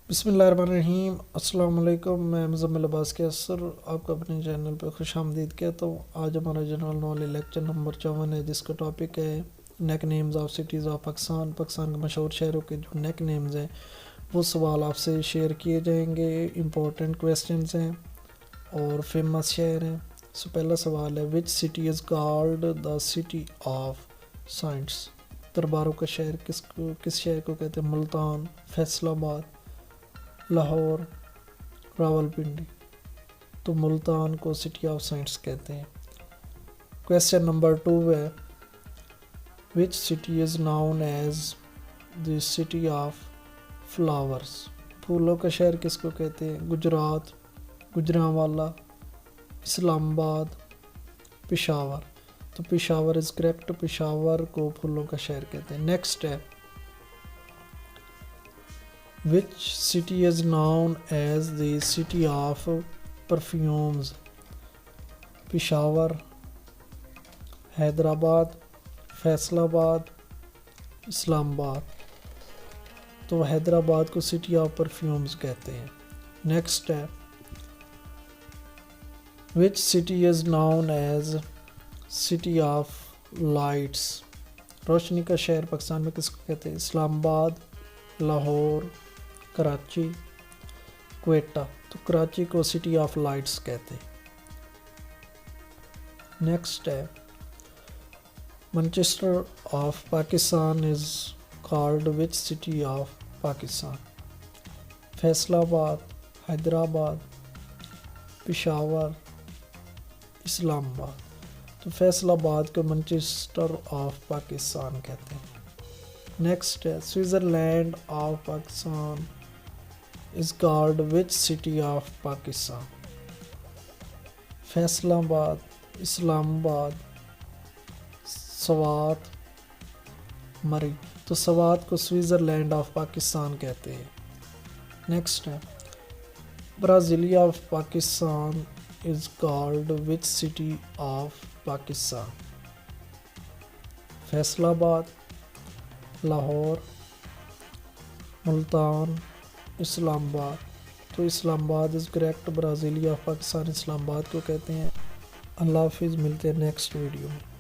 بسم اللہ الرحمن الرحیم۔ السلام علیکم، میں مزمل عباس قیصر آپ کو اپنے چینل پہ خوش آمدید کہتا ہوں۔ آج ہمارا جنرل نالج لیکچر نمبر 54 ہے، جس کا ٹاپک ہے nicknames of cities of Pakistan. Pakistan کے مشہور شہروں کے جو نیک نیمز ہیں وہ سوال آپ سے شیئر کیے جائیں گے، امپورٹنٹ کویسچنز ہیں اور فیمس شہر ہیں۔ پہلا سوال ہے، which city is called the city of science? درباروں کا شہر کس شہر کو کہتے ہیں؟ ملتان، فیصل آباد، لاہور، راول پنڈی۔ تو ملتان کو سٹی آف سائنس کہتے ہیں۔ کویسچن نمبر 2 ہے، which city is known as the city of flowers? پھولوں کا شہر کس کو کہتے ہیں؟ گجرات، گجرانوالا، اسلام آباد، پشاور۔ تو پشاور از کریکٹ، پشاور کو پھولوں کا شہر کہتے ہیں۔ نیکسٹ ہے، which city is known as the city of perfumes? Peshawar, Hyderabad, Faisalabad, Islamabad. تو حیدرآباد کو سٹی آف پرفیومز کہتے ہیں۔ نیکسٹ ہے، which city is known as city of lights? روشنی کا شہر پاکستان میں کس کو کہتے ہیں؟ اسلام آباد، لاہور، کراچی، کوئٹہ۔ تو کراچی کو سٹی آف لائٹس کہتے ہیں۔ نیکسٹ ہے، Manchester of Pakistan is called which city of Pakistan? Faisal آباد، حیدرآباد، پشاور، اسلام آباد۔ تو فیصل آباد کو مانچسٹر آف پاکستان کہتے ہیں۔ نیکسٹ ہے، Switzerland of Pakistan is called which city of Pakistan? Faisalabad, اسلام آباد، سوات، مری۔ تو سوات کو سوئٹزرلینڈ آف پاکستان کہتے ہیں۔ نیکسٹ ہے، Brasilia of Pakistan is called which city of Pakistan? Faisalabad, Lahore, Multan, Islamabad. تو Islamabad is correct, Brasilia of Pakistan Islamabad کو کہتے ہیں۔ اللہ حافظ، ملتے ہیں نیکسٹ ویڈیو میں۔